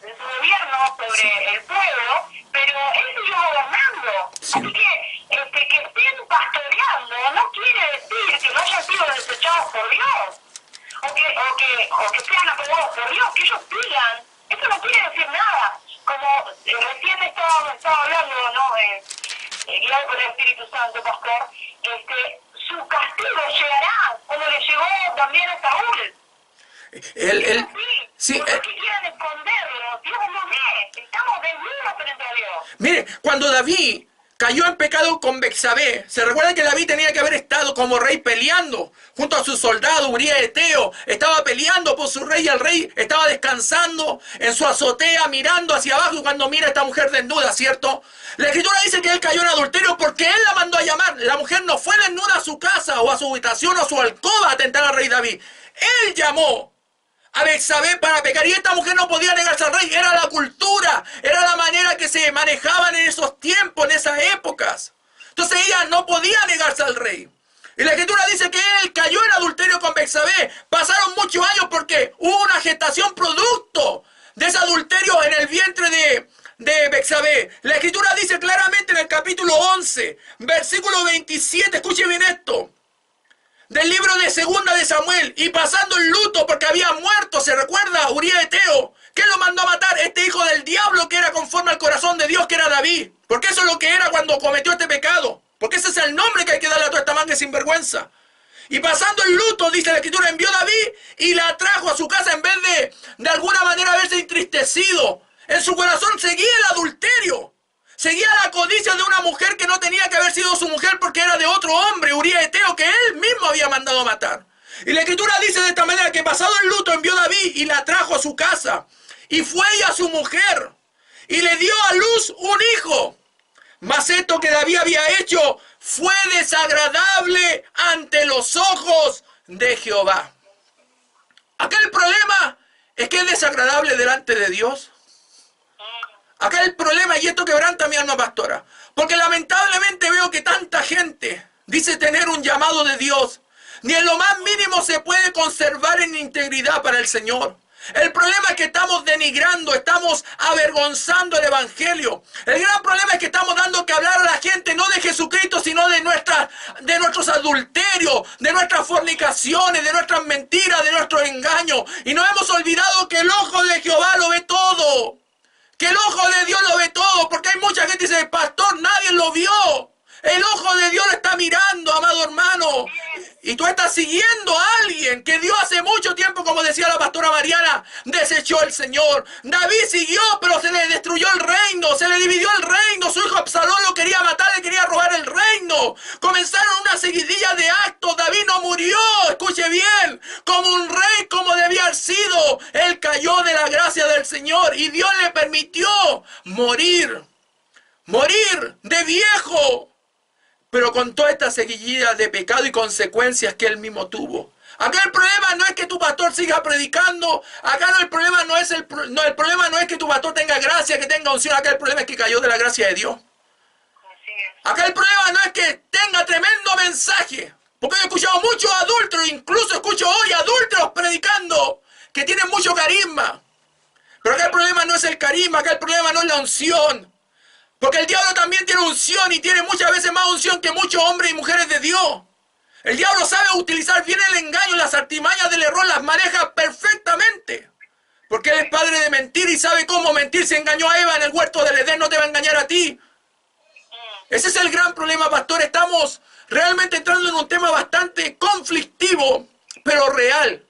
gobierno sobre el pueblo, pero él siguió gobernando. Sí. Así que estén pastoreando no quiere decir que no hayan sido desechados por Dios, o que sean aprobados por Dios, que ellos sigan. Eso no quiere decir nada. Como recién estaba hablando, ¿no? Guiado por el Espíritu Santo, pastor, su castigo llegará, como le llegó también a Saúl. Sí, ¿Por qué quieren esconderlo? Dios no ve. Estamos desnudos frente a Dios. Mire, cuando David cayó en pecado con Betsabé, se recuerda que David tenía que haber estado como rey peleando junto a su soldado Urías Eteo. Estaba peleando por su rey y el rey estaba descansando en su azotea mirando hacia abajo y cuando mira a esta mujer desnuda, ¿cierto? La escritura dice que él cayó en adulterio porque él la mandó a llamar. La mujer no fue desnuda a su casa o a su habitación o a su alcoba a tentar al rey David. Él llamó a Betsabé para pecar y esta mujer no podía negarse al rey. Era la cultura, era la manera que se manejaban en esos tiempos, en esas épocas. Entonces ella no podía negarse al rey. Y la escritura dice que él cayó en adulterio con Betsabé. Pasaron muchos años porque hubo una gestación producto de ese adulterio en el vientre de Betsabé. La escritura dice claramente en el capítulo 11, versículo 27, escuche bien esto. Del libro de Segunda de Samuel, y pasando el luto porque había muerto, se recuerda, Urías Eteo, ¿quién lo mandó a matar? Este hijo del diablo que era conforme al corazón de Dios, que era David, porque eso es lo que era cuando cometió este pecado, porque ese es el nombre que hay que darle a toda esta manga sin vergüenza. Y pasando el luto, dice la escritura, envió David y la trajo a su casa en vez de alguna manera haberse entristecido. En su corazón seguía el adulterio. Seguía la codicia de una mujer que no tenía que haber sido su mujer porque era de otro hombre, Urías Eteo, que él mismo había mandado a matar. Y la escritura dice de esta manera que pasado el luto envió David y la trajo a su casa. Y fue ella su mujer. Y le dio a luz un hijo. Mas esto que David había hecho fue desagradable ante los ojos de Jehová. Acá el problema es que es desagradable delante de Dios. Acá el problema, y esto quebranta mi alma, pastora, porque lamentablemente veo que tanta gente dice tener un llamado de Dios, ni en lo más mínimo se puede conservar en integridad para el Señor. El problema es que estamos denigrando, estamos avergonzando el Evangelio. El gran problema es que estamos dando que hablar a la gente no de Jesucristo, sino de nuestros adulterios, de nuestras fornicaciones, de nuestras mentiras, de nuestros engaños. Y nos hemos olvidado que el ojo de Jehová lo ve todo. Que el ojo de Dios lo ve todo, porque hay mucha gente que dice, pastor, nadie lo vio. El ojo de Dios lo está mirando, amado hermano. Y tú estás siguiendo a alguien que Dios hace mucho tiempo, como decía la pastora Mariana, desechó el Señor. David siguió, pero se le destruyó el reino, se le dividió el reino. Su hijo Absalón lo quería matar, le quería robar el reino. Comenzaron una seguidilla de actos. David no murió, escuche bien, como un rey, como debía haber sido. Él cayó de la gracia del Señor y Dios le permitió morir de viejo. Pero con toda esta seguidilla de pecado y consecuencias que él mismo tuvo. Acá el problema no es que tu pastor siga predicando. Acá no, el problema no es que tu pastor tenga gracia, que tenga unción. Acá el problema es que cayó de la gracia de Dios. Acá el problema no es que tenga tremendo mensaje. Porque yo he escuchado muchos adúlteros, incluso escucho hoy adúlteros predicando, que tienen mucho carisma. Pero acá el problema no es el carisma, acá el problema no es la unción. Porque el diablo también tiene unción y tiene muchas veces más unción que muchos hombres y mujeres de Dios. El diablo sabe utilizar bien el engaño, las artimañas del error, las maneja perfectamente. Porque él es padre de mentir y sabe cómo mentir. Se engañó a Eva en el huerto del Edén, no te va a engañar a ti. Ese es el gran problema, pastor. Estamos realmente entrando en un tema bastante conflictivo, pero real.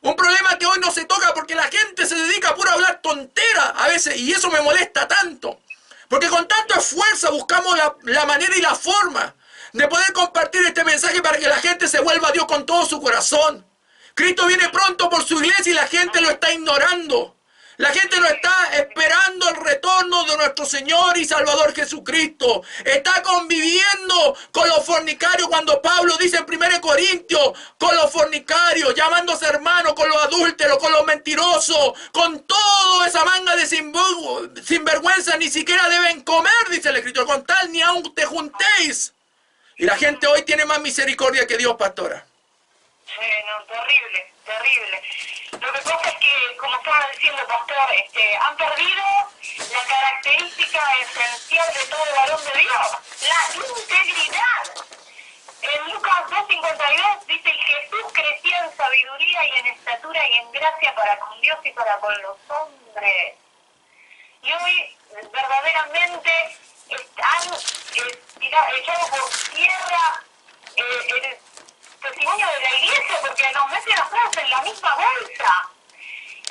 Un problema que hoy no se toca porque la gente se dedica a puro hablar tontera a veces, y eso me molesta tanto. Porque con tanto esfuerzo buscamos la manera y la forma de poder compartir este mensaje para que la gente se vuelva a Dios con todo su corazón. Cristo viene pronto por su iglesia y la gente lo está ignorando. La gente no está esperando el retorno de nuestro Señor y Salvador Jesucristo. Está conviviendo con los fornicarios, cuando Pablo dice en 1 Corintios, con los fornicarios, llamándose hermanos, con los adúlteros, con los mentirosos, con toda esa manga de sinvergüenza, ni siquiera deben comer, dice el Escritor, con tal ni aun te juntéis. Y la gente hoy tiene más misericordia que Dios, pastora. Sí, no, terrible, terrible. Lo que pasa es que, como estaba diciendo, pastor, han perdido la característica esencial de todo varón de Dios, la integridad. En Lucas 2:52 dice, y Jesús crecía en sabiduría y en estatura y en gracia para con Dios y para con los hombres. Y hoy, verdaderamente, han echado por tierra el testimonio de la iglesia, porque nos meten a todos en la misma bolsa.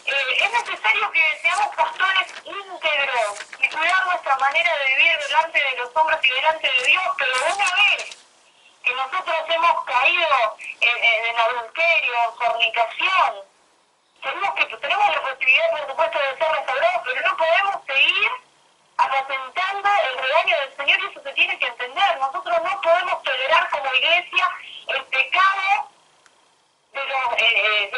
Es necesario que seamos pastores íntegros y cuidar nuestra manera de vivir delante de los hombres y delante de Dios, pero una vez que nosotros hemos caído en adulterio, en fornicación, tenemos la posibilidad, por supuesto, de ser restaurados, pero no podemos seguir apacentando el rebaño del Señor, y eso se tiene que entender. Nosotros no podemos tolerar como iglesia el pecado de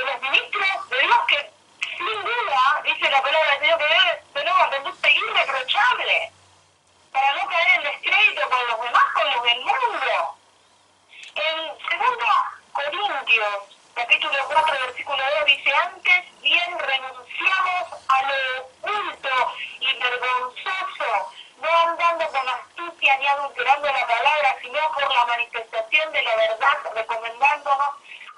los ministros de Dios, que sin duda, dice la palabra del Señor, que tenemos una conducta irreprochable para no caer en descrédito con los demás, con los del mundo. En 2 Corintios, capítulo 4, versículo 2, dice, antes bien renunciamos a lo oculto y vergonzoso, no andando con astucia ni adulterando la palabra, sino por la manifestación de la verdad, recomendándonos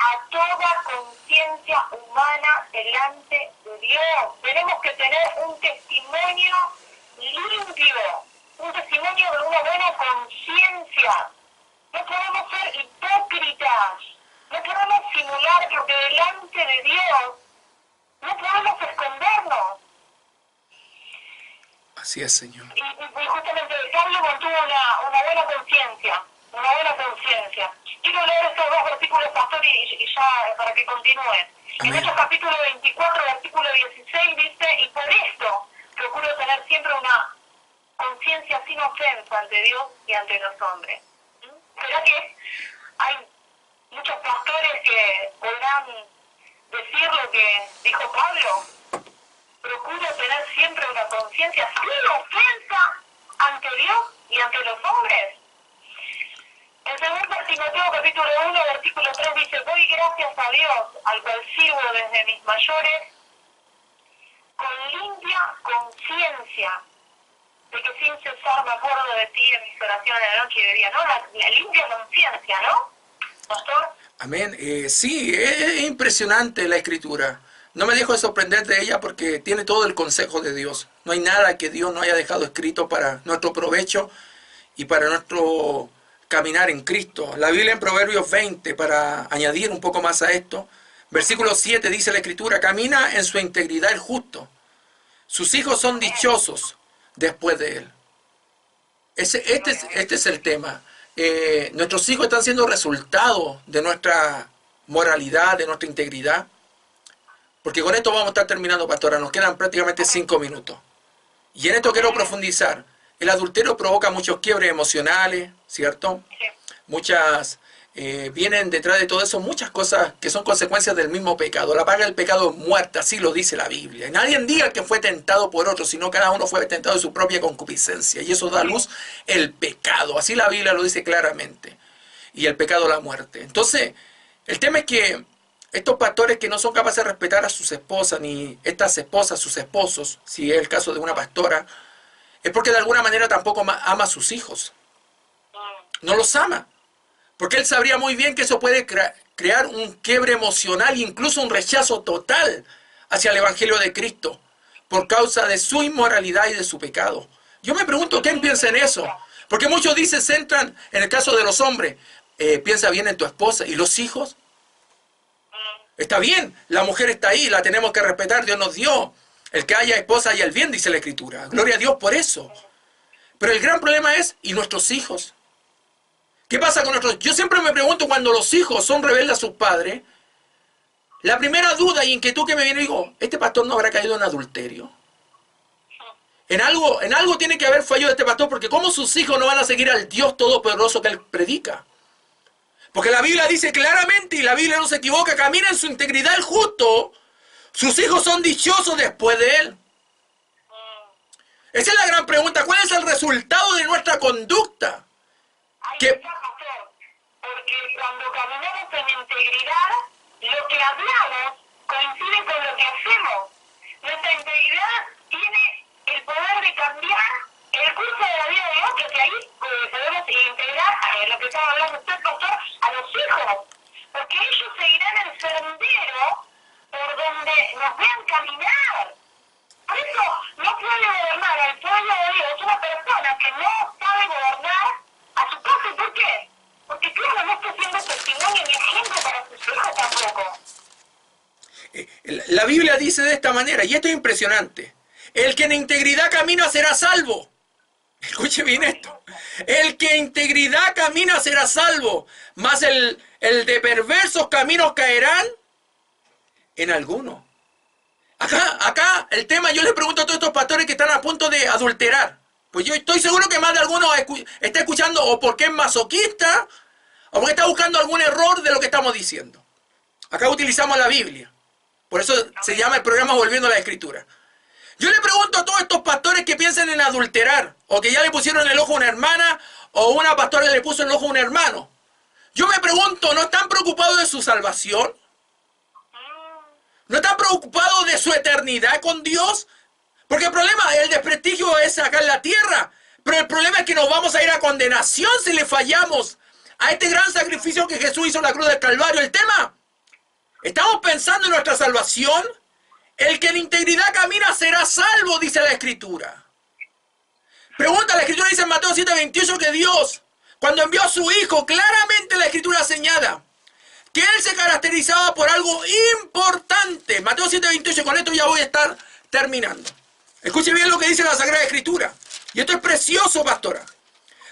a toda conciencia humana delante de Dios. Tenemos que tener un testimonio limpio, un testimonio de una buena conciencia. No podemos ser hipócritas, no podemos simular, porque delante de Dios no podemos escondernos. Así es, Señor. Y justamente Pablo mantuvo una buena conciencia, una buena conciencia. Quiero leer estos dos versículos, pastor, y ya para que continúe. En Hechos capítulo 24, versículo 16 dice, y por esto procuro tener siempre una conciencia sin ofensa ante Dios y ante los hombres. ¿Será que hay muchos pastores que podrán decir lo que dijo Pablo? Procuro tener siempre una conciencia sin ofensa ante Dios y ante los hombres. En 2 Timoteo capítulo 1, versículo 3 dice, doy gracias a Dios, al cual sirvo desde mis mayores, con limpia conciencia, de que sin cesar me acuerdo de ti en mis oraciones de noche y de día, ¿no? La limpia conciencia, ¿no, pastor? Amén. Sí, es impresionante la Escritura. No me dejo de sorprender de ella porque tiene todo el consejo de Dios. No hay nada que Dios no haya dejado escrito para nuestro provecho y para nuestro caminar en Cristo. La Biblia en Proverbios 20, para añadir un poco más a esto, versículo 7 dice la Escritura, camina en su integridad el justo. Sus hijos son dichosos después de él. Este es el tema. Nuestros hijos están siendo resultado de nuestra moralidad, de nuestra integridad. Porque con esto vamos a estar terminando, pastora. Nos quedan prácticamente 5 minutos. Y en esto quiero profundizar. El adulterio provoca muchos quiebres emocionales, ¿cierto? Muchas, vienen detrás de todo eso muchas cosas que son consecuencias del mismo pecado. La paga del pecado es muerte, así lo dice la Biblia. Y nadie diga que fue tentado por otro, sino cada uno fue tentado de su propia concupiscencia. Y eso da a luz el pecado. Así la Biblia lo dice claramente. Y el pecado, la muerte. Entonces, el tema es que estos pastores que no son capaces de respetar a sus esposas, ni estas esposas, sus esposos, si es el caso de una pastora, es porque de alguna manera tampoco ama a sus hijos. No los ama. Porque él sabría muy bien que eso puede crear un quiebre emocional, incluso un rechazo total hacia el Evangelio de Cristo, por causa de su inmoralidad y de su pecado. Yo me pregunto, ¿quién piensa en eso? Porque muchos dicen, centran, en el caso de los hombres, piensa bien en tu esposa. ¿Y los hijos? Está bien, la mujer está ahí, la tenemos que respetar, Dios nos dio. El que haya esposa haya el bien, dice la Escritura. Gloria a Dios por eso. Pero el gran problema es, ¿y nuestros hijos? ¿Qué pasa con nuestros? Yo siempre me pregunto, cuando los hijos son rebeldes a sus padres, la primera duda y inquietud que me viene, digo, ¿este pastor no habrá caído en adulterio? En algo tiene que haber fallo de este pastor, porque ¿cómo sus hijos no van a seguir al Dios todopoderoso que él predica? Porque la Biblia dice claramente, y la Biblia no se equivoca, camina en su integridad el justo, sus hijos son dichosos después de él. Esa es la gran pregunta, ¿cuál es el resultado de nuestra conducta? Ahí está, pastor, porque cuando caminamos en integridad, lo que hablamos coincide con lo que hacemos. Nuestra integridad tiene el poder de cambiar el curso de la vida de otros, que ahí podemos integrar lo que estaba hablando usted, pastor, a los hijos, porque ellos seguirán el sendero por donde nos vean caminar. Por eso no puede gobernar el pueblo de Dios una persona que no sabe gobernar a su casa. ¿Por qué? Porque claro, no está siendo testimonio ni ejemplo para sus hijos tampoco. La Biblia dice de esta manera, y esto es impresionante, el que en integridad camina será salvo. Escuche bien esto. El que en integridad camina será salvo, mas el de perversos caminos caerán en alguno. Acá el tema, yo les pregunto a todos estos pastores que están a punto de adulterar. Pues yo estoy seguro que más de alguno está escuchando o porque es masoquista o porque está buscando algún error de lo que estamos diciendo. Acá utilizamos la Biblia. Por eso se llama el programa Volviendo a la Escritura. Yo le pregunto a todos estos pastores que piensan en adulterar, o que ya le pusieron el ojo a una hermana, o una pastora le puso el ojo a un hermano. Yo me pregunto, ¿no están preocupados de su salvación? ¿No están preocupados de su eternidad con Dios? Porque el problema, el desprestigio es acá en la tierra, pero el problema es que nos vamos a ir a condenación si le fallamos a este gran sacrificio que Jesús hizo en la cruz del Calvario. El tema, ¿estamos pensando en nuestra salvación? El que en integridad camina será salvo, dice la Escritura. Pregunta, la Escritura dice en Mateo 7:28 que Dios, cuando envió a su Hijo, claramente la Escritura señala que Él se caracterizaba por algo importante. Mateo 7:28, con esto ya voy a estar terminando. Escuche bien lo que dice la Sagrada Escritura. Y esto es precioso, pastora.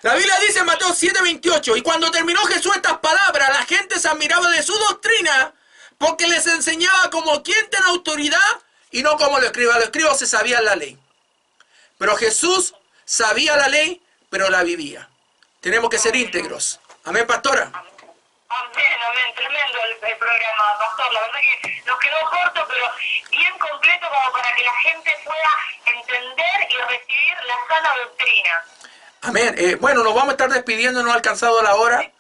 La Biblia dice en Mateo 7:28, y cuando terminó Jesús estas palabras, la gente se admiraba de su doctrina, porque les enseñaba como quien tiene autoridad y no como los escribas. Los escribas se sabían la ley. Pero Jesús sabía la ley, pero la vivía. Tenemos que ser íntegros. Amén, pastora. Amén, amén. Tremendo el programa, pastor. La verdad que nos quedó corto, pero bien completo como para que la gente pueda entender y recibir la sana doctrina. Amén. Bueno, nos vamos a estar despidiendo, no ha alcanzado la hora.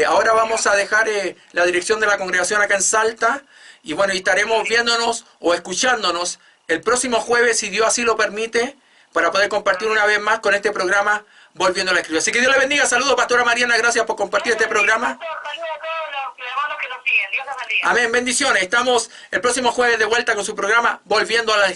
Ahora vamos a dejar la dirección de la congregación acá en Salta. Y bueno, y estaremos viéndonos o escuchándonos el próximo jueves, si Dios así lo permite, para poder compartir una vez más con este programa Volviendo a la Escritura. Así que Dios le bendiga. Saludos, pastora Mariana. Gracias por compartir este programa. Saludos a todos los hermanos que nos siguen. Dios los bendiga. Amén. Bendiciones. Estamos el próximo jueves de vuelta con su programa Volviendo a la Escritura.